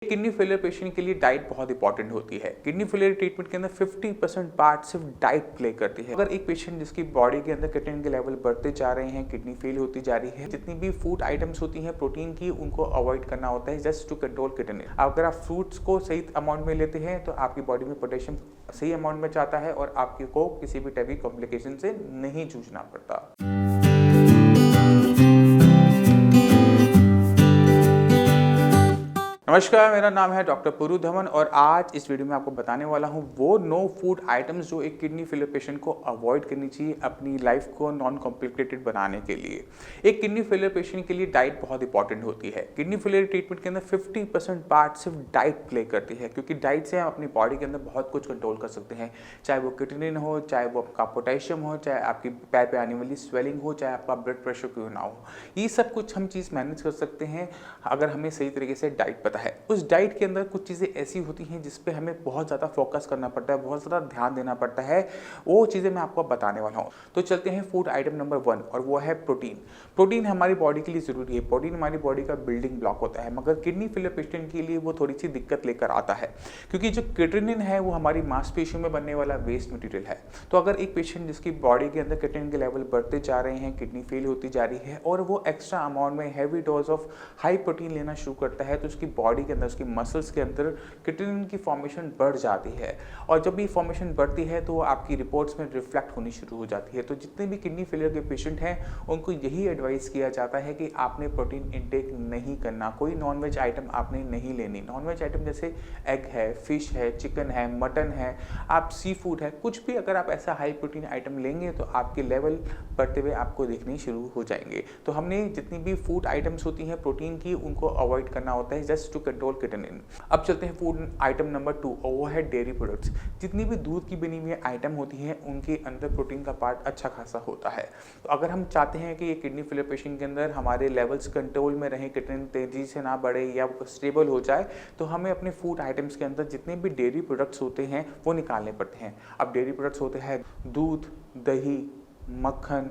Kidney failure patient के लिए diet बहुत इंपॉर्टेंट होती है। किडनी फेलियर ट्रीटमेंट के अंदर 50% पार्ट सिर्फ डाइट प्ले करती है। अगर एक पेशेंट जिसकी बॉडी के अंदर क्रिएटिनिन के लेवल बढ़ते जा रहे हैं, किडनी फेल होती जा रही है, जितनी भी फूड आइटम्स होती हैं प्रोटीन की, उनको अवॉइड करना होता है जस्ट टू कंट्रोल क्रिएटिनिन। अगर आप फ्रूट्स को सही अमाउंट में लेते हैं तो आपकी बॉडी में पोटेशियम सही अमाउंट में जाता है और आपको किसी भी टाइप की कॉम्प्लिकेशन से नहीं जूझना पड़ता। नमस्कार, मेरा नाम है डॉक्टर पुरु धवन और आज इस वीडियो में आपको बताने वाला हूं वो 9 फूड आइटम्स जो एक किडनी फेलियर पेशेंट को अवॉइड करनी चाहिए अपनी लाइफ को नॉन कॉम्प्लिकेटेड बनाने के लिए। एक किडनी फेलियर पेशेंट के लिए डाइट बहुत इंपॉर्टेंट होती है। किडनी फेलियर ट्रीटमेंट के अंदर 50% पार्ट सिर्फ डाइट प्ले करती है, क्योंकि डाइट से हम अपनी बॉडी के अंदर बहुत कुछ कंट्रोल कर सकते हैं, चाहे वो क्रिएटिनिन हो, चाहे वो आपका पोटेशियम हो, चाहे आपकी पैर पे आने वाली स्वेलिंग हो, चाहे आपका ब्लड प्रेशर क्यों ना हो। ये सब कुछ हम चीज़ मैनेज कर सकते हैं अगर हमें सही तरीके से डाइट पता है। उस डाइट के अंदर कुछ चीज़ें ऐसी होती हैं जिस पे हमें बहुत ज़्यादा फोकस करना पड़ता है, बहुत ज़्यादा ध्यान देना पड़ता है। वो चीज़ें मैं आपको बताने वाला हूँ। तो चलते हैं फूड आइटम नंबर 1 और वो है प्रोटीन। प्रोटीन हमारी बॉडी के लिए ज़रूरी है। प्रोटीन हमारी बॉडी का बिल्डिंग ब्लॉक होता है, मगर किडनी फेलियर पेशेंट के लिए वो थोड़ी सी दिक्कत लेकर आता है, क्योंकि जो क्रिएटिनिन है वो हमारी मांसपेशियों में बनने वाला वेस्ट मटेरियल है। तो अगर एक पेशेंट जिसकी बॉडी के अंदर क्रिएटिनिन के लेवल बढ़ते जा रहे हैं, किडनी फेल होती जा रही है और वो एक्स्ट्रा अमाउंट में heavy dose of high protein लेना शुरू करता है, तो उसकी बॉडी के अंदर, उसकी मसल्स के अंदर क्रिएटिनिन की फॉर्मेशन बढ़ जाती है। और जब भी फॉर्मेशन बढ़ती है तो आपकी रिपोर्ट्स में रिफ्लेक्ट होनी शुरू हो जाती है। तो जितने भी किडनी फेलियर के पेशेंट हैं उनको यही एडवाइस किया जाता है कि आपने प्रोटीन इंटेक नहीं करना, कोई नॉनवेज आइटम आपने नहीं लेनी। नॉनवेज आइटम जैसे एग है, फिश है, चिकन है, मटन है, आप सी फूड है, कुछ भी अगर आप ऐसा हाई प्रोटीन आइटम लेंगे तो आपके लेवल बढ़ते हुए आपको दिखने शुरू हो जाएंगे। तो हमने जितनी भी फूड आइटम्स होती हैं प्रोटीन की, उनको अवॉइड करना होता है जस्ट टू कंट्रोल क्रिएटिनिन। अब चलते हैं फूड आइटम नंबर 2 और वो है डेयरी प्रोडक्ट्स। जितनी भी दूध की बनी हुई आइटम होती हैं उनके अंदर प्रोटीन का पार्ट अच्छा खासा होता है। तो अगर हम चाहते हैं कि ये किडनी फेलियर पेशेंट के अंदर हमारे लेवल्स कंट्रोल में रहें, क्रिएटिनिन तेजी से ना बढ़े या स्टेबल हो जाए, तो हमें अपने फूड आइटम्स के अंदर जितने भी डेयरी प्रोडक्ट्स होते हैं वो निकालने पड़ते हैं। अब डेयरी प्रोडक्ट्स होते हैं दूध, दही, मक्खन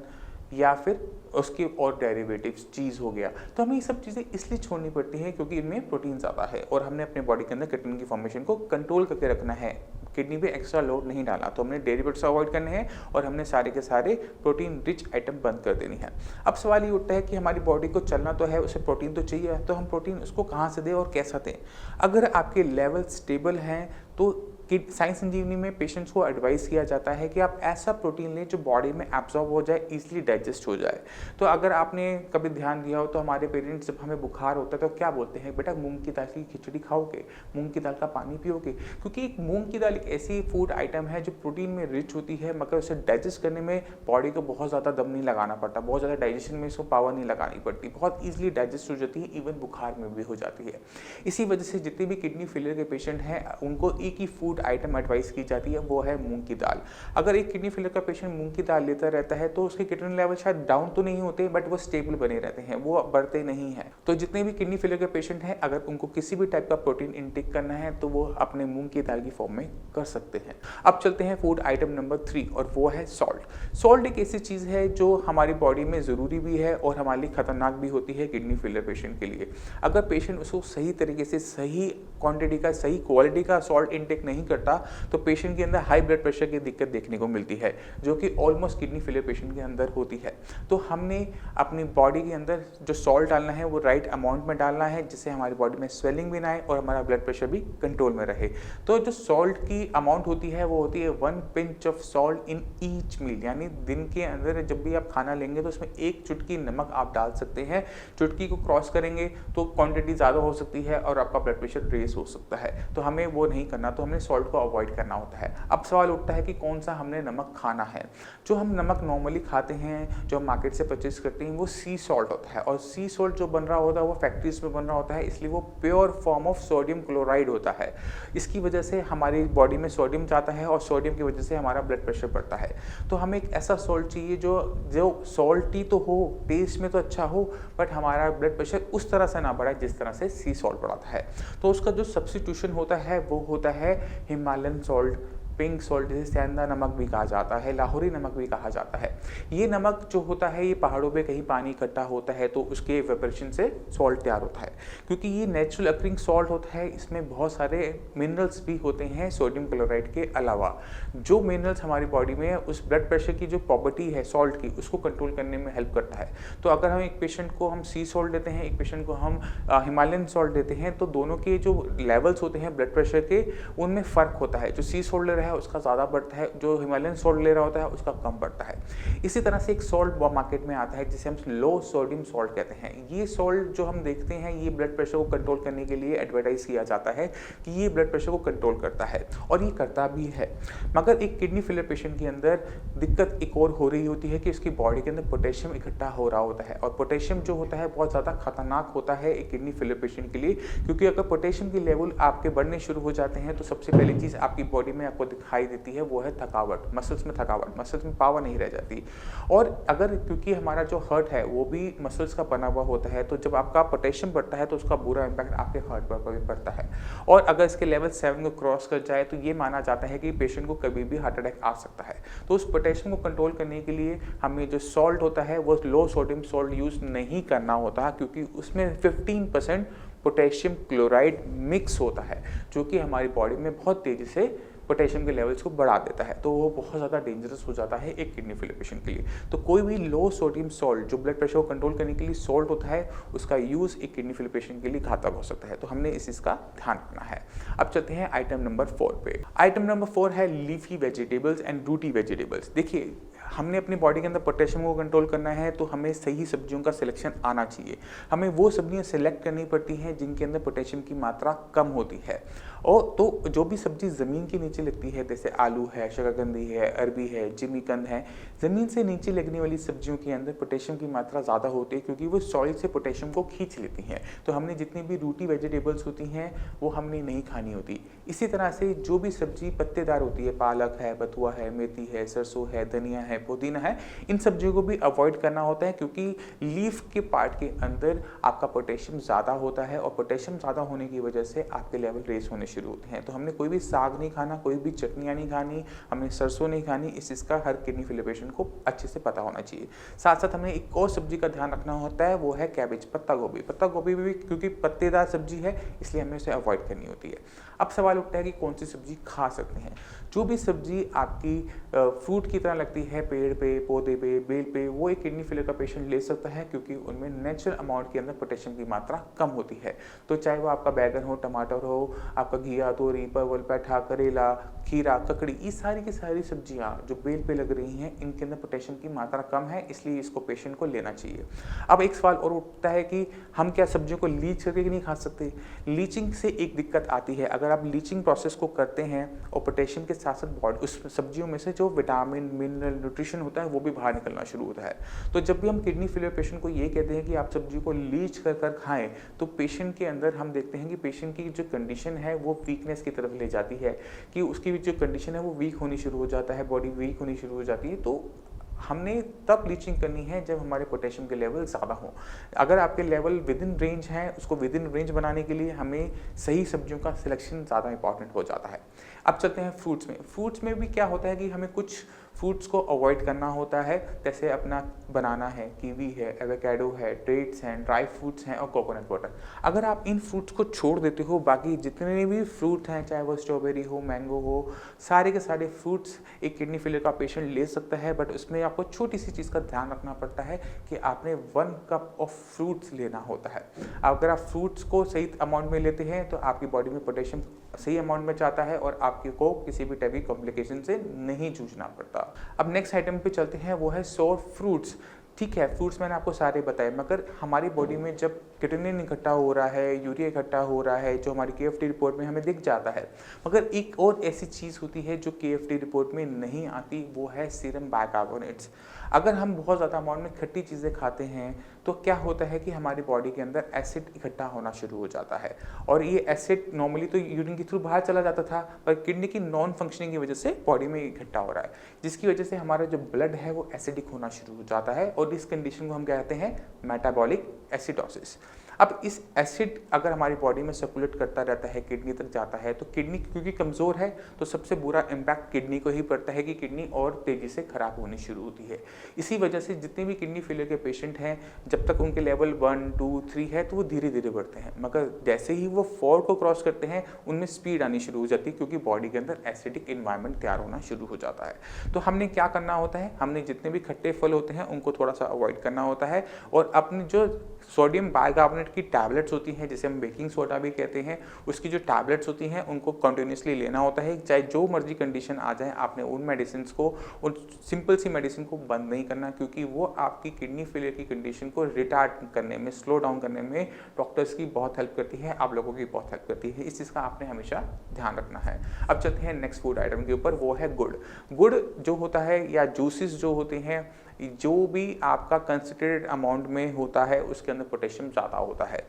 या फिर उसके और डेरिवेटिव्स, चीज़ हो गया। तो हमें ये सब चीज़ें इसलिए छोड़नी पड़ती हैं क्योंकि इनमें प्रोटीन ज़्यादा है और हमने अपने बॉडी के अंदर क्रिएटिनिन की फॉर्मेशन को कंट्रोल करके रखना है, किडनी पे एक्स्ट्रा लोड नहीं डालना। तो हमने डेरिवेटिव्स अवॉइड करने हैं और हमने सारे के सारे प्रोटीन रिच आइटम बंद कर देनी है। अब सवाल ये उठता है कि हमारी बॉडी को चलना तो है, उसे प्रोटीन तो चाहिए, तो हम प्रोटीन उसको कहाँ से दें और कैसा दें। अगर आपके लेवल स्टेबल हैं तो कि साइंस संजीवनी में पेशेंट्स को एडवाइस किया जाता है कि आप ऐसा प्रोटीन लें जो बॉडी में एब्जॉर्ब हो जाए, इजीली डाइजेस्ट हो जाए। तो अगर आपने कभी ध्यान दिया हो तो हमारे पेरेंट्स जब हमें बुखार होता है तो क्या बोलते हैं, बेटा मूंग की दाल की खिचड़ी खाओगे, मूंग की दाल का पानी पियोगे, क्योंकि एक मूंग की दाल एक ऐसी फूड आइटम है जो प्रोटीन में रिच होती है, मगर उसे डाइजेस्ट करने में बॉडी को बहुत ज़्यादा दम नहीं लगाना पड़ता, बहुत ज़्यादा डाइजेशन में इसको पावर नहीं लगानी पड़ती, बहुत ईजिली डाइजेस्ट हो जाती है, इवन बुखार में भी हो जाती है। इसी वजह से जितने भी किडनी फेलियर के पेशेंट हैं उनको एक ही फूड आइटम एडवाइस की जाती है, वो है मूंग की दाल। अगर एक किडनी फेलियर का पेशेंट मूंग की दाल लेता रहता है तो उसके क्रिएटिनिन लेवल शायद डाउन तो नहीं होते, बट वो स्टेबल बने रहते हैं, वो बढ़ते नहीं हैं। तो जितने भी किडनी फेलियर के पेशेंट हैं अगर उनको किसी भी टाइप का प्रोटीन इंटेक करना है तो वो अपने मूंग की दाल की फॉर्म में कर सकते हैं। अब चलते हैं फूड आइटम नंबर 3 और वो है सॉल्ट। सॉल्ट एक ऐसी चीज़ है जो हमारी बॉडी में ज़रूरी भी है और हमारे लिए खतरनाक भी होती है किडनी फेलियर पेशेंट के लिए। अगर पेशेंट उसको सही तरीके से, सही क्वांटिटी का, सही क्वालिटी का सॉल्ट इंटेक नहीं करता तो पेशेंट के अंदर हाई ब्लड प्रेशर की दिक्कत देखने को मिलती है, जो कि ऑलमोस्ट किडनी फेलियर पेशेंट के अंदर होती है। तो हमने अपनी बॉडी के अंदर जो सॉल्ट डालना है वो राइट अमाउंट में डालना है, जिससे हमारी बॉडी में स्वेलिंग भी ना आए और हमारा ब्लड प्रेशर भी कंट्रोल में रहे। तो जो सॉल्ट की अमाउंट होती है वो होती है 1 pinch of salt in each meal, यानी दिन के अंदर जब भी आप खाना लेंगे तो उसमें 1 चुटकी नमक आप डाल सकते हैं। चुटकी को क्रॉस करेंगे तो क्वांटिटी ज़्यादा हो सकती है और आपका ब्लड प्रेशर रेस हो सकता है, तो हमें वो नहीं करना, तो हमें सॉल्ट को अवॉइड करना होता है। अब सवाल उठता है कि कौन सा हमने नमक खाना है। जो हम नमक नॉर्मली खाते हैं, जो हम मार्केट से परचेज करते हैं, वो सी सॉल्ट होता है और सी सॉल्ट जो बन रहा होता है वो फैक्ट्रीज में बन रहा होता है, इसलिए वो pure form of sodium chloride होता है। इसकी वजह से हमारी बॉडी में सोडियम जाता है और सोडियम की वजह से हमारा ब्लड प्रेशर बढ़ता है। तो हमें एक ऐसा सॉल्ट चाहिए जो सॉल्टी तो हो, टेस्ट में तो अच्छा हो, बट हमारा ब्लड प्रेशर उस तरह से ना बढ़ाए जिस तरह से सी सॉल्ट बढ़ाता है। तो उसका जो सब्स्टिट्यूशन होता है वो होता है हिमालयन सॉल्ट, पिंक सॉल्ट जिसे सेंधा नमक भी कहा जाता है, लाहौरी नमक भी कहा जाता है। ये नमक जो होता है ये पहाड़ों पे कहीं पानी इकट्ठा होता है तो उसके इवेपोरेशन से सॉल्ट तैयार होता है। क्योंकि ये नेचुरल अकरिंग सॉल्ट होता है, इसमें बहुत सारे मिनरल्स भी होते हैं सोडियम क्लोराइड के अलावा। जो मिनरल्स हमारी बॉडी में उस ब्लड प्रेशर की जो प्रॉपर्टी है सॉल्ट की उसको कंट्रोल करने में हेल्प करता है। तो अगर हम एक पेशेंट को हम सी सॉल्ट देते हैं, एक पेशेंट को हम हिमालयन सॉल्ट देते हैं, तो दोनों के जो लेवल्स होते हैं ब्लड प्रेशर के उनमें फ़र्क होता है। जो सी सॉल्ट ले रहा है उसका ज़्यादा बढ़ता है, जो हिमालयन सॉल्ट ले रहा होता है उसका कम बढ़ता है। इसी तरह से एक सॉल्ट मार्केट में आता है जिसे हम लो सोडियम सॉल्ट कहते हैं। ये सॉल्ट जो हम देखते हैं ये ब्लड प्रेशर को कंट्रोल करने के लिए एडवर्टाइज किया जाता है कि ये ब्लड प्रेशर को कंट्रोल करता है, और ये करता भी है। मगर एक किडनी फेलियर पेशेंट के अंदर दिक्कत एक और हो रही होती है कि उसकी बॉडी के अंदर पोटेशियम इकट्ठा हो रहा होता है, और पोटेशियम जो होता है बहुत ज़्यादा खतरनाक होता है एक किडनी फेलियर पेशेंट के लिए। क्योंकि अगर पोटेशियम की लेवल आपके बढ़ने शुरू हो जाते हैं तो सबसे पहली चीज़ आपकी बॉडी में आपको दिखाई देती है वो है थकावट, मसल्स में थकावट, मसल्स में पावर नहीं रह जाती। और अगर क्योंकि हमारा जो हार्ट है वो भी मसल्स का बना हुआ होता है, तो जब आपका पोटेशियम बढ़ता है तो उसका बुरा इम्पैक्ट आपके हार्ट पर भी पड़ता है। और अगर इसके लेवल 7 को क्रॉस कर जाए तो ये माना जाता है कि पेशेंट को कभी भी हार्ट अटैक आ सकता है। तो उस पोटेशियम को कंट्रोल करने के लिए हमें जो सॉल्ट होता है वो लो सोडियम सॉल्ट यूज़ नहीं करना होता, क्योंकि उसमें 15% पोटेशियम क्लोराइड मिक्स होता है जो कि हमारी बॉडी में बहुत तेज़ी से पोटेशियम के लेवल्स को बढ़ा देता है। तो वो बहुत ज़्यादा डेंजरस हो जाता है एक किडनी फेलियर पेशेंट के लिए। तो कोई भी लो सोडियम सॉल्ट जो ब्लड प्रेशर को कंट्रोल करने के लिए सॉल्ट होता है उसका यूज़ एक किडनी फेलियर पेशेंट के लिए घातक हो सकता है। तो हमने इस चीज़ का ध्यान रखना है। अब चलते हैं आइटम नंबर 4 पे। आइटम नंबर 4 है लीफी वेजिटेबल्स एंड रूटी वेजिटेबल्स। देखिए, हमने अपनी बॉडी के अंदर पोटेशियम को कंट्रोल करना है तो हमें सही सब्जियों का सिलेक्शन आना चाहिए। हमें वो सब्जियां सिलेक्ट करनी पड़ती हैं जिनके अंदर पोटेशियम की मात्रा कम होती है। और तो जो भी सब्जी ज़मीन के नीचे लगती है, जैसे आलू है, शकरकंदी है, अरबी है, जिमीकंद है, ज़मीन से नीचे लगने वाली सब्जियों के अंदर पोटेशियम की मात्रा ज़्यादा होती है क्योंकि वो सॉइल से पोटेशियम को खींच लेती हैं। तो हमने जितनी भी रूटी वेजिटेबल्स होती हैं वो हमने नहीं खानी होती। इसी तरह से जो भी सब्जी पत्तेदार होती है, पालक है, बथुआ है, मेथी है, सरसों है, धनिया है, पुदीना है, इन सब्जियों को भी अवॉइड करना होता है क्योंकि लीफ के पार्ट के अंदर आपका पोटेशियम ज़्यादा होता है, और पोटेशियम ज़्यादा होने की वजह से आपके लेवल रेस होने शुरू होते हैं। तो हमने कोई भी साग नहीं खाना, कोई भी चटनियाँ नहीं खानी, हमने सरसों नहीं खानी। इस चीज़ का हर किडनी फेलियर पेशेंट को अच्छे से पता होना चाहिए। साथ साथ हमें एक और सब्जी का ध्यान रखना होता है, वो है कैबेज, पत्ता गोभी। पत्ता गोभी भी क्योंकि पत्तेदार सब्जी है इसलिए हमें उसे अवॉइड करनी होती है। अब सवाल उठता है कि कौन सी सब्जी खा सकते हैं। जो भी सब्जी आपकी फ्रूट की तरह लगती है, पेड़ पे, पौधे पे, बेल पे, वो एक किडनी फेलियर का पेशेंट ले सकता है क्योंकि उनमें नेचुरल अमाउंट के अंदर पोटेशियम की मात्रा कम होती है। तो चाहे वो आपका बैगन हो, टमाटर हो, आपका घिया, तोरी, परवल, पैठा, करेला, खीरा, ककड़ी, ये सारी की सारी सब्जियां जो बेल पे लग रही हैं इनके अंदर पोटेशियम की मात्रा कम है, इसलिए इसको पेशेंट को लेना चाहिए। अब एक सवाल और उठता है कि हम क्या सब्जियों को लीच करके नहीं खा सकते। लीचिंग से एक दिक्कत आती है। अगर आप लीचिंग प्रोसेस को करते हैं और पोटेशियम के साथ साथ बॉडी उस सब्जियों में से जो विटामिन, मिनरल, न्यूट्रिशन होता है वो भी बाहर निकलना शुरू होता है। तो जब भी हम किडनी फेलियर पेशेंट को ये कहते हैं कि आप सब्जी को लीच कर खाएं, तो पेशेंट के अंदर हम देखते हैं कि पेशेंट की जो कंडीशन है वो वीकनेस की तरफ ले जाती है, कि उसकी जो कंडीशन है वो वीक होनी शुरू हो जाता है, बॉडी वीक होनी शुरू हो जाती है। तो हमने तब लीचिंग करनी है जब हमारे पोटेशियम के लेवल ज़्यादा हो। अगर आपके लेवल विद इन रेंज हैं, उसको विद इन रेंज बनाने के लिए हमें सही सब्जियों का सिलेक्शन ज़्यादा इंपॉर्टेंट हो जाता है। अब चलते हैं फ्रूट्स में। फ्रूट्स में भी क्या होता है कि हमें कुछ फ्रूट्स को अवॉइड करना होता है, जैसे अपना बनाना है, कीवी है, एवोकाडो है, डेट्स हैं, ड्राई फ्रूट्स हैं और कोकोनट वाटर। अगर आप इन फ्रूट्स को छोड़ देते हो, बाकी जितने भी फ्रूट हैं, चाहे वो स्ट्रॉबेरी हो, मैंगो हो, सारे के सारे फ्रूट्स एक किडनी फेलियर का पेशेंट ले सकता है। बट उसमें आपको छोटी सी चीज़ का ध्यान रखना पड़ता है कि आपने 1 कप ऑफ फ्रूट्स लेना होता है। अगर आप फ्रूट्स को सही अमाउंट में लेते हैं तो आपकी बॉडी में पोटेशियम सही अमाउंट में जाता है और आपको को किसी भी टाइप की कॉम्प्लिकेशन से नहीं जूझना पड़ता। अब नेक्स्ट आइटम पे चलते हैं, वो है सोर फ्रूट्स। ठीक है, फ्रूट्स मैंने आपको सारे बताए, मगर हमारी बॉडी में जब क्रिएटिनिन इकट्ठा हो रहा है, यूरिया इकट्ठा हो रहा है, जो हमारी KFT रिपोर्ट में हमें दिख जाता है, मगर एक और ऐसी चीज़ होती है जो KFT रिपोर्ट में नहीं आती, वो है सीरम बाइकार्बोनेट्स। अगर हम बहुत ज़्यादा अमाउंट में खट्टी चीज़ें खाते हैं तो क्या होता है कि हमारी बॉडी के अंदर एसिड इकट्ठा होना शुरू हो जाता है, और ये एसिड नॉर्मली तो यूरिन के थ्रू बाहर चला जाता था, पर किडनी की नॉन फंक्शनिंग की वजह से बॉडी में इकट्ठा हो रहा है, जिसकी वजह से हमारा जो ब्लड है वो एसिडिक होना शुरू हो जाता है, और इस कंडीशन को हम कहते हैं मेटाबॉलिक एसिडोसिस। अब इस एसिड अगर हमारी बॉडी में सर्कुलेट करता रहता है, किडनी तक जाता है, तो किडनी क्योंकि कमज़ोर है तो सबसे बुरा इम्पैक्ट किडनी को ही पड़ता है कि किडनी और तेज़ी से खराब होनी शुरू होती है। इसी वजह से जितने भी किडनी फेलियर के पेशेंट हैं, जब तक उनके लेवल 1, 2, 3 है तो वो धीरे-धीरे बढ़ते हैं, मगर जैसे ही वो 4 को क्रॉस करते हैं उनमें स्पीड आनी शुरू हो जाती है क्योंकि बॉडी के अंदर एसिडिक एनवायरनमेंट तैयार होना शुरू हो जाता है। तो हमने क्या करना होता है, हमने जितने भी खट्टे फल होते हैं उनको थोड़ा सा अवॉइड करना होता है और अपनी जो सोडियम बाइकार्बोनेट की टैबलेट्स होती हैं, जिसे हम बेकिंग सोडा भी कहते हैं, उसकी जो टैबलेट्स होती हैं उनको कंटिन्यूसली लेना होता है। चाहे जो मर्जी कंडीशन आ जाए, आपने उन मेडिसिन को, उन सिंपल सी मेडिसिन को बंद नहीं करना, क्योंकि वो आपकी किडनी फेलियर की कंडीशन को रिटार्ड करने में, स्लो डाउन करने में डॉक्टर्स की बहुत हेल्प करती है, आप लोगों की बहुत हेल्प करती है। इस चीज़ का आपने हमेशा ध्यान रखना है। अब चलते हैं नेक्स्ट फूड आइटम के ऊपर, वो है गुड़। गुड़ जो होता है या जूसेस जो होते हैं, जो भी आपका कंसंट्रेटेड अमाउंट में होता है उसके अंदर पोटेशियम ज़्यादा होता है।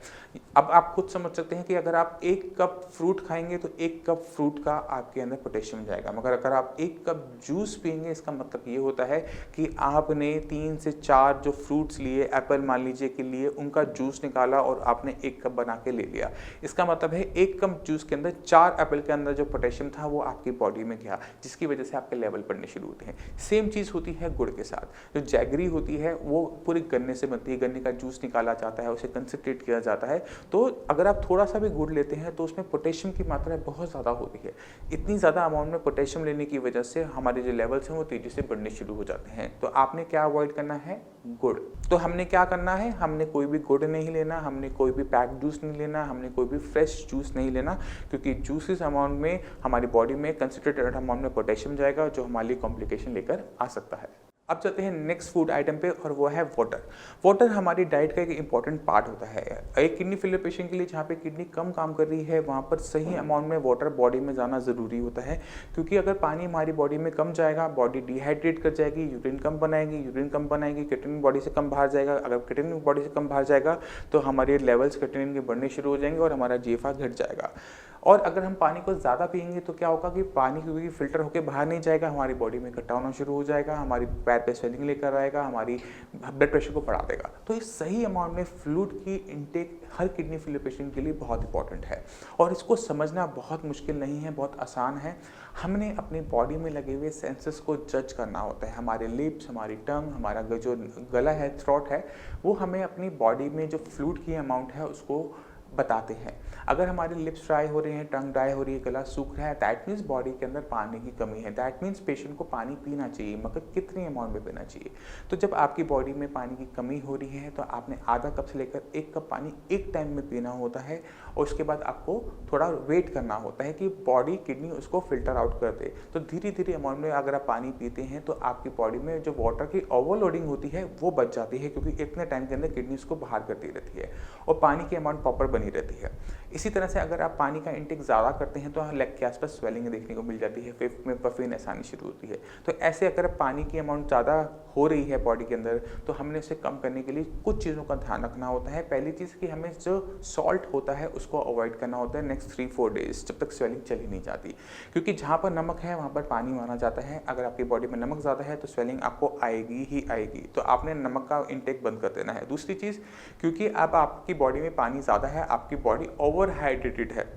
अब आप खुद समझ सकते हैं कि अगर आप 1 कप फ्रूट खाएंगे तो 1 कप फ्रूट का आपके अंदर पोटेशियम जाएगा, मगर अगर आप 1 कप जूस पिएंगे, इसका मतलब ये होता है कि आपने 3 से 4 जो फ्रूट्स लिए, एप्पल मान लीजिए के लिए, उनका जूस निकाला और आपने 1 कप बना के ले लिया। इसका मतलब है 1 कप जूस के अंदर 4 एप्पल के अंदर जो पोटेशियम था वो आपकी बॉडी में गया, जिसकी वजह से आपके लेवल बढ़ने शुरू होते हैं। सेम चीज़ होती है गुड़ के साथ। जो जैगरी होती है वो पूरे गन्ने से बनती है, गन्ने का जूस निकाला जाता है, उसे कंसंट्रेट किया जाता है। तो अगर आप थोड़ा सा भी गुड़ लेते हैं तो उसमें पोटेशियम की मात्रा बहुत ज़्यादा होती है। इतनी ज़्यादा अमाउंट में पोटेशियम लेने की वजह से हमारे जो लेवल्स हैं वो तेज़ी से बढ़ने शुरू हो जाते हैं। तो आपने क्या अवॉइड करना है? गुड़। तो हमने क्या करना है, हमने कोई भी गुड़ नहीं लेना, हमने कोई भी पैक जूस नहीं लेना, हमने कोई भी फ्रेश जूस नहीं लेना, क्योंकि जूसेस अमाउंट में हमारी बॉडी में कंसंट्रेटेड अमाउंट में पोटेशियम जाएगा जो हमारी कॉम्प्लिकेशन लेकर आ सकता है। अब चलते हैं नेक्स्ट फूड आइटम पे और वो है वाटर। वाटर हमारी डाइट का एक इंपॉर्टेंट पार्ट होता है। एक किडनी फेलियर पेशेंट के लिए जहाँ पे किडनी कम काम कर रही है वहाँ पर सही अमाउंट में वाटर बॉडी में जाना ज़रूरी होता है, क्योंकि अगर पानी हमारी बॉडी में कम जाएगा, बॉडी डिहाइड्रेट कर जाएगी, यूरिन कम बनाएगी, क्रिएटिनिन बॉडी से कम बाहर जाएगा। अगर क्रिएटिनिन बॉडी से कम बाहर जाएगा तो हमारे लेवल्स क्रिएटिनिन के बढ़ने शुरू हो जाएंगे और हमारा जीएफआर घट जाएगा। और अगर हम पानी को ज़्यादा पिएंगे तो क्या होगा कि पानी क्योंकि फिल्टर होकर बाहर नहीं जाएगा, हमारी बॉडी में इकट्ठा होना शुरू हो जाएगा, हमारी पैर पे स्वेलिंग लेकर आएगा, हमारी ब्लड प्रेशर को बढ़ा देगा। तो इस सही अमाउंट में फ्लूइड की इनटेक हर किडनी फेलियर पेशेंट के लिए बहुत इंपॉर्टेंट है और इसको समझना बहुत मुश्किल नहीं है, बहुत आसान है। हमने अपनी बॉडी में लगे हुए सेंसेस को जज करना होता है। हमारे लिप्स, हमारी टंग, हमारा जो गला है, थ्रोट है, वो हमें अपनी बॉडी में जो फ्लूइड की अमाउंट है उसको बताते हैं। अगर हमारे लिप्स ड्राई हो रहे हैं, टंग ड्राई हो रही है, गला सूख रहा है, दैट मीन्स बॉडी के अंदर पानी की कमी है। दैट मीन्स पेशेंट को पानी पीना चाहिए, मगर कितनी अमाउंट में पीना चाहिए। तो जब आपकी बॉडी में पानी की कमी हो रही है तो आपने आधा कप से लेकर 1 कप पानी एक टाइम में पीना होता है और उसके बाद आपको थोड़ा वेट करना होता है कि बॉडी किडनी उसको फिल्टर आउट कर दे। तो धीरे धीरे अमाउंट में अगर आप पानी पीते हैं तो आपकी बॉडी में जो वाटर की ओवरलोडिंग होती है वो बच जाती है, क्योंकि इतने टाइम के अंदर किडनी उसको बाहर करती रहती है और पानी की अमाउंट प्रॉपर बनी रहती है। इसी तरह से अगर आप पानी का इंटेक ज़्यादा करते हैं तो लेग के आसपास स्वेलिंग देखने को मिल जाती है, फेफड़े में पफिंग आनी शुरू होती है। तो ऐसे अगर पानी की अमाउंट ज़्यादा हो रही है बॉडी के अंदर तो हमने उसे कम करने के लिए कुछ चीज़ों का ध्यान रखना होता है। पहली चीज़ कि हमें जो सॉल्ट होता है उसको अवॉइड करना होता है नेक्स्ट 3-4 डेज, जब तक स्वेलिंग चली नहीं जाती, क्योंकि जहाँ पर नमक है वहाँ पर पानी माना जाता है। अगर आपकी बॉडी में नमक ज़्यादा है तो स्वेलिंग आपको आएगी ही आएगी, तो आपने नमक का इंटेक बंद कर देना है। दूसरी चीज़, क्योंकि अब आपकी बॉडी में पानी ज़्यादा है, आपकी बॉडी ओवर हाइड्रेटेड है,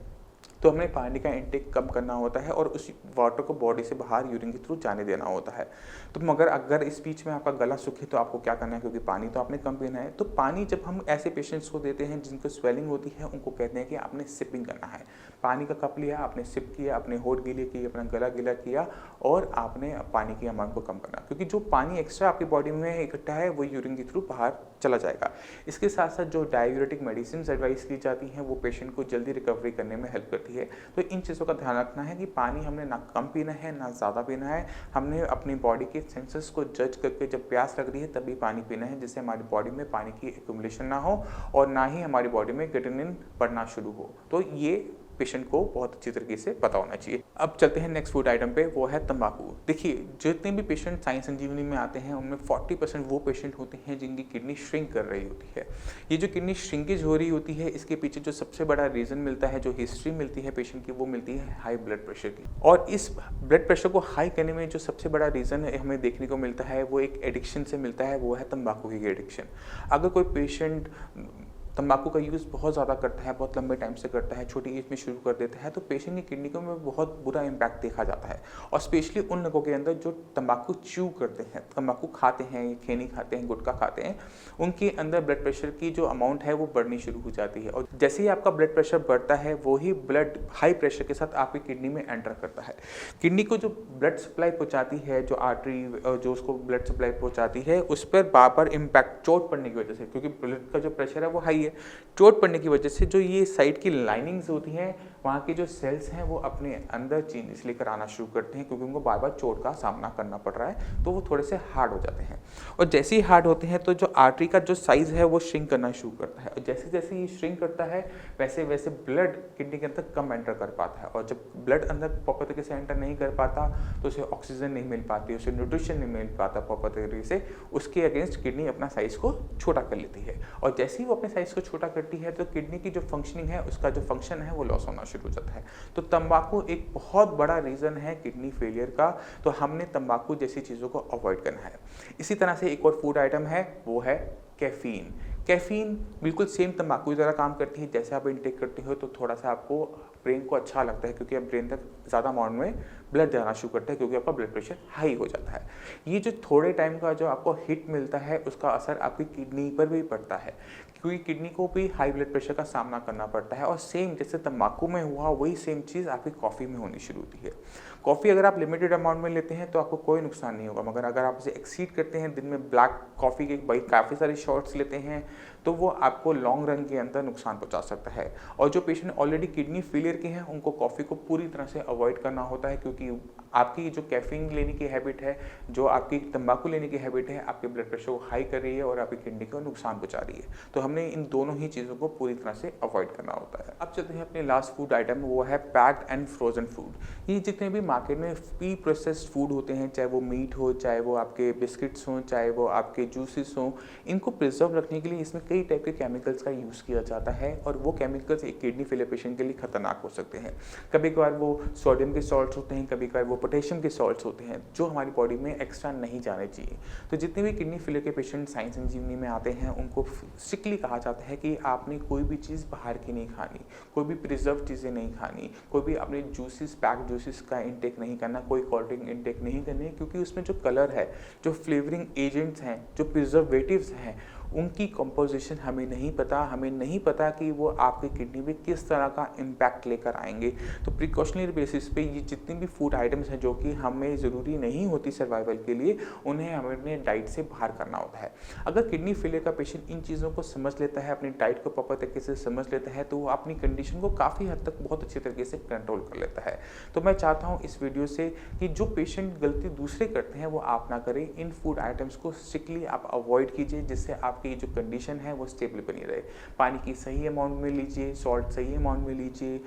तो हमें पानी का इंटेक कम करना होता है और उस वाटर को बॉडी से बाहर यूरिन के थ्रू जाने देना होता है। तो मगर अगर इस बीच में आपका गला सूखे तो आपको क्या करना है, क्योंकि पानी तो आपने कम पीना है। तो पानी जब हम ऐसे पेशेंट्स को देते हैं जिनको स्वेलिंग होती है, उनको कहते हैं कि आपने सिपिंग करना है। पानी का कप लिया, आपने सिप किया, अपने होठ गीले किए, अपना गला गीला किया और आपने पानी की अमाउंट को कम करना, क्योंकि जो पानी एक्स्ट्रा आपकी बॉडी में इकट्ठा है वो यूरिन के थ्रू बाहर चला जाएगा। इसके साथ साथ जो डाययूरेटिक मेडिसिन एडवाइस की जाती हैं वो पेशेंट को जल्दी रिकवरी करने में हेल्प करती है। तो इन चीज़ों का ध्यान रखना है कि पानी हमने ना कम पीना है ना ज़्यादा पीना है। हमने अपनी बॉडी के सेंसेस को जज करके जब प्यास लग रही है तभी पानी पीना है, जिससे हमारी बॉडी में पानी की एक्यूमुलेशन ना हो और ना ही हमारी बॉडी में क्रिएटिनिन बढ़ना शुरू हो। तो ये पेशेंट को बहुत अच्छी तरीके से पता होना चाहिए। अब चलते हैं नेक्स्ट फूड आइटम पे, वो है तंबाकू। देखिए, जितने भी पेशेंट साई संजीवनी में आते हैं उनमें 40% वो पेशेंट होते हैं जिनकी किडनी श्रिंक कर रही होती है। ये जो किडनी श्रिंकेज हो रही होती है, इसके पीछे जो सबसे बड़ा रीज़न मिलता है, जो हिस्ट्री मिलती है पेशेंट की, वो मिलती है हाई ब्लड प्रेशर की। और इस ब्लड प्रेशर को हाई करने में जो सबसे बड़ा रीज़न हमें देखने को मिलता है वो एक एडिक्शन से मिलता है, वो है तंबाकू की एडिक्शन। अगर कोई पेशेंट तंबाकू का यूज़ बहुत ज़्यादा करता है, बहुत लंबे टाइम से करता है, छोटी एज में शुरू कर देता है, तो पेशेंट की किडनी को में बहुत बुरा इम्पैक्ट देखा जाता है। और स्पेशली उन लोगों के अंदर जो तंबाकू च्यू करते हैं, तंबाकू खाते हैं, खैनी खाते हैं, गुटखा खाते हैं, उनके अंदर ब्लड प्रेशर की जो अमाउंट है वो बढ़नी शुरू हो जाती है। और जैसे ही आपका ब्लड प्रेशर बढ़ता है, वही ब्लड हाई प्रेशर के साथ आपकी किडनी में एंटर करता है। किडनी को जो ब्लड सप्लाई पहुंचाती है, जो आर्टरी जो उसको ब्लड सप्लाई पहुंचाती है, उस पर बार इम्पैक्ट चोट पड़ने की वजह से, क्योंकि ब्लड का जो प्रेशर है वो हाई है, चोट पड़ने की वजह से जो ये साइड की लाइनिंग्स होती हैं, वहाँ के जो सेल्स हैं वो अपने अंदर चेंजेस लेकर आना शुरू करते हैं, क्योंकि उनको बार बार चोट का सामना करना पड़ रहा है, तो वो थोड़े से हार्ड हो जाते हैं। और जैसे ही हार्ड होते हैं तो जो आर्टरी का जो साइज़ है वो श्रिंक करना शुरू करता है, और जैसे जैसे ये श्रिंक करता है वैसे वैसे ब्लड किडनी के अंदर कम एंटर कर पाता है। और जब ब्लड अंदर प्रॉपर तरीके से एंटर नहीं कर पाता तो उसे ऑक्सीजन नहीं मिल पाती, उसे न्यूट्रिशन नहीं मिल पाता प्रॉपर तरीके से, उसके अगेंस्ट किडनी अपना साइज़ को छोटा कर लेती है। और जैसे ही वो अपने साइज़ को छोटा करती है तो किडनी की जो फंक्शनिंग है, उसका जो फंक्शन है वो लॉस होना शुरू हो जाता है। तो तंबाकू एक बहुत बड़ा रीज़न है किडनी फेलियर का, तो हमने तंबाकू जैसी चीज़ों को अवॉइड करना है। इसी तरह से एक और फूड आइटम है, वो है कैफ़ीन। कैफ़ीन बिल्कुल सेम तंबाकू की तरह काम करती है। जैसे आप इनटेक करते हो तो थोड़ा सा आपको ब्रेन को अच्छा लगता है, क्योंकि अब ब्रेन तक ज़्यादा अमाउंट में ब्लड जाना शुरू करता है, क्योंकि आपका ब्लड प्रेशर हाई हो जाता है। ये जो थोड़े टाइम का जो आपको हिट मिलता है, उसका असर आपकी किडनी पर भी पड़ता है, क्योंकि किडनी को भी हाई ब्लड प्रेशर का सामना करना पड़ता है। और सेम जैसे तंबाकू में हुआ, वही सेम चीज़ आपकी कॉफ़ी में होनी शुरू होती है। कॉफ़ी अगर आप लिमिटेड अमाउंट में लेते हैं तो आपको कोई नुकसान नहीं होगा, मगर अगर आप इसे एक्सीड करते हैं, दिन में ब्लैक कॉफ़ी के भाई काफ़ी सारे शॉट्स लेते हैं, तो वो आपको लॉन्ग रन के अंदर नुकसान पहुंचा सकता है। और जो पेशेंट ऑलरेडी किडनी फेलियर के हैं, उनको कॉफ़ी को पूरी तरह से अवॉइड करना होता है, क्योंकि आपकी जो कैफीन लेने की हैबिट है, जो आपकी तंबाकू लेने की हैबिट है, आपके ब्लड प्रेशर को हाई कर रही है और आपकी किडनी को नुकसान पहुंचा रही है। तो हमने इन दोनों ही चीज़ों को पूरी तरह से अवॉइड करना होता है। अब चलते हैं अपने लास्ट फूड आइटम, वो है पैक्ड एंड फ्रोजन फूड। ये जितने भी मार्केट में प्री प्रोसेस्ड फूड होते हैं, चाहे वो मीट हो, चाहे वो आपके बिस्किट्स हों, चाहे वो आपके जूसेस हों, इनको प्रिजर्व रखने के लिए इसमें कई टाइप के केमिकल्स का यूज़ किया जाता है, और वो केमिकल्स एक किडनी फेलियर पेशेंट के लिए खतरनाक हो सकते हैं। कभी कभार वो सोडियम के सॉल्ट्स होते हैं, कभी कभार वो पोटेशियम के सॉल्ट्स होते हैं, जो हमारी बॉडी में एक्स्ट्रा नहीं जाने चाहिए। तो जितने भी किडनी फेलियर के पेशेंट साइंस संजीवनी में आते हैं, उनको स्ट्रिक्टली कहा जाता है कि आपने कोई भी चीज़ बाहर की नहीं खानी, कोई भी प्रिजर्व चीज़ें नहीं खानी, कोई भी अपने जूसेस, पैक्ड जूसेस का इंटेक नहीं करना, कोई कोल्ड ड्रिंक इंटेक नहीं करनी, क्योंकि उसमें जो कलर है, जो फ्लेवरिंग एजेंट्स हैं, जो प्रिजर्वेटिव्स हैं, उनकी कंपोजिशन हमें नहीं पता कि वो आपकी किडनी में किस तरह का इम्पैक्ट लेकर आएंगे। तो प्रिकॉशनरी बेसिस पे ये जितनी भी फूड आइटम्स हैं जो कि हमें ज़रूरी नहीं होती सर्वाइवल के लिए, उन्हें हमें अपने डाइट से बाहर करना होता है। अगर किडनी फेलियर का पेशेंट इन चीज़ों को समझ लेता है, अपनी डाइट को प्रॉपर तरीके से समझ लेता है, तो वो अपनी कंडीशन को काफ़ी हद तक बहुत अच्छे तरीके से कंट्रोल कर लेता है। तो मैं चाहता हूँ इस वीडियो से कि जो पेशेंट गलती दूसरे करते हैं वो आप ना करें, इन फूड आइटम्स को स्ट्रिक्टली आप अवॉइड कीजिए, जिससे आपकी जो कंडीशन है वो स्टेबल बनी रहे। पानी की सही अमाउंट में लीजिए, सॉल्ट सही अमाउंट में लीजिए,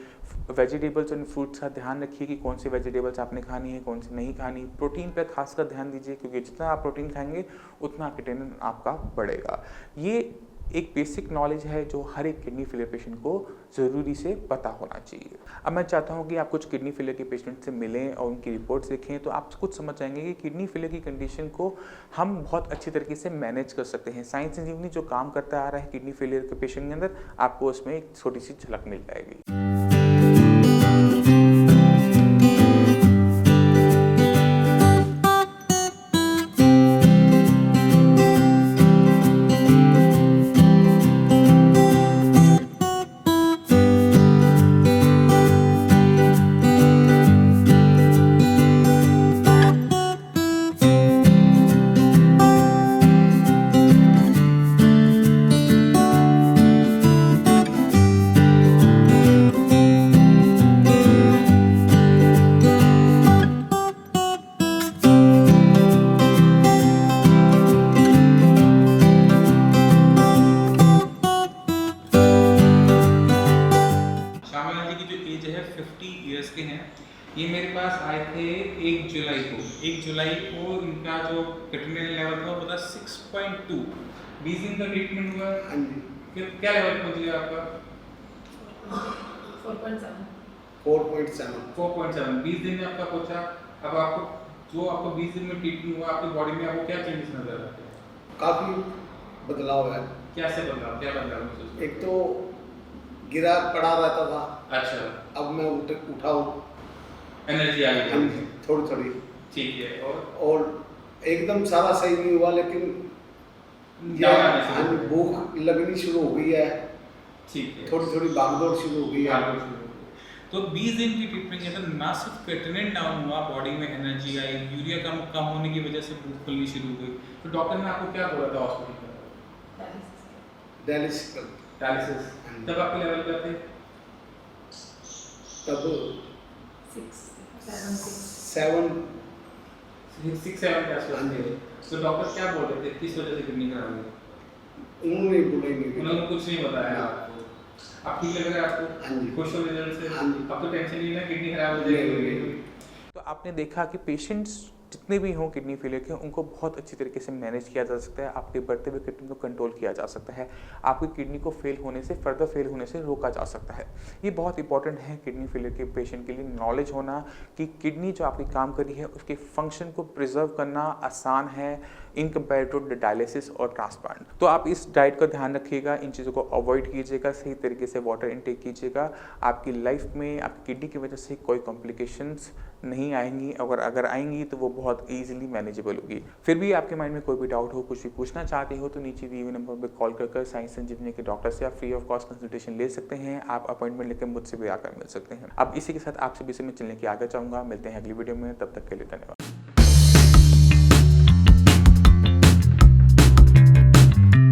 वेजिटेबल्स एंड फ्रूट्स का ध्यान रखिए कि कौन सी वेजिटेबल्स आपने खानी है, कौन सी नहीं खानी। प्रोटीन पर खासकर ध्यान दीजिए, क्योंकि जितना आप प्रोटीन खाएंगे उतना क्रिएटिनिन आपका बढ़ेगा। ये एक बेसिक नॉलेज है जो हर एक किडनी फेलियर पेशेंट को ज़रूरी से पता होना चाहिए। अब मैं चाहता हूं कि आप कुछ किडनी फेलियर के पेशेंट से मिलें और उनकी रिपोर्ट्स देखें, तो आप कुछ समझ जाएंगे कि किडनी फेलियर की कंडीशन को हम बहुत अच्छी तरीके से मैनेज कर सकते हैं। साइंस संजीवनी जो काम करता आ रहा है किडनी फेलियर के पेशेंट के अंदर, आपको उसमें एक छोटी सी झलक मिल जाएगी। ये मेरे पास आए थे 1 जुलाई को इनका जो क्रिएटिनिन लेवल था वो था 6.2। 20 दिन का ट्रीटमेंट हुआ। हाँ जी। फिर क्या लेवल पहुंच गया आपका? 4.7। 20 दिन में आपका पहुंचा। अब आपको 20 दिन में ट्रीटमेंट हुआ, आपकी बॉडी में आपको क्या चेंजेस नजर आते हैं? काफ़ी बदलाव है। कैसे बदलाव, क्या बदलाव महसूस हुआ? एक तो गिरा पड़ा रहता था, अच्छा, अब मैं उठा हूँ। एनर्जी आ हाँ गई। जी, थोड़ी-थोड़ी। ठीक है, और एकदम सारा सही नहीं हुआ, लेकिन ये डाउन आने हाँ शुरू जी, हो गए। भूख लगनी शुरू हो गई है, ठीक है। थोड़ी-थोड़ी भाग-दौड़ शुरू हो गई है। भागदौड़ शुरू हो गई। तो 20 दिन की ट्रीटमेंट के अंदर ना सिर्फ क्रिएटिनिन डाउन हुआ, बॉडी में एनर्जी आई, यूरिया कम कम होने की वजह से भूख खुलनी शुरू हो गई। तो डॉक्टर ने आपको क्या बोला था हॉस्पिटल में? डायलिसिस कर डायलिसिस। हाँ जी। तब आपके लेवल क्या थे? तब 7 6 7 के आसपास हाँ थे। जी। तो डॉक्टर क्या बोल रहे थे, किस वजह से किडनी खराब हुई? उन्होंने बोला ही नहीं। उन्होंने कुछ नहीं बताया हाँ। आपको। अब ठीक लग रहा है आपको? हाँ जी। खुश हो रिजल्ट से? हाँ जी। अब तो टेंशन नहीं है ना किडनी खराब हो नहीं, जाएगी। नहीं। तो आपने देखा कि पेशेंट्स जितने भी हों किडनी फेलियर के, उनको बहुत अच्छी तरीके से मैनेज किया जा सकता है। आपके बढ़ते हुए किडनी को कंट्रोल किया जा सकता है। आपकी किडनी को फेल होने से, फर्दर फेल होने से रोका जा सकता है। ये बहुत इंपॉर्टेंट है किडनी फेलियर के पेशेंट के लिए नॉलेज होना कि किडनी जो आपकी काम कर रही है उसके फंक्शन को प्रिजर्व करना आसान है इन कंपेयर टू डायलिसिस और ट्रांसप्लांट। तो आप इस डाइट का ध्यान रखिएगा, इन चीज़ों को अवॉइड कीजिएगा, सही तरीके से वाटर इनटेक कीजिएगा। आपकी लाइफ में आपकी किडनी की वजह से कोई कॉम्प्लिकेशंस नहीं आएंगी, अगर आएंगी तो वो बहुत ईजिली मैनेजेबल होगी। फिर भी आपके माइंड में कोई भी डाउट हो, कुछ भी पूछना चाहते हो, तो नीचे दिए हुए नंबर पर कॉल कर साइंस संजीवनी के डॉक्टर से आप फ्री ऑफ कॉस्ट कंसल्टेशन ले सकते हैं। आप अपॉइंटमेंट लेकर मुझसे भी आकर मिल सकते हैं। अब इसी के साथ आपसे भी मैं चलने की आगे चाहूँगा। मिलते हैं अगली वीडियो में, तब तक के लिए धन्यवाद।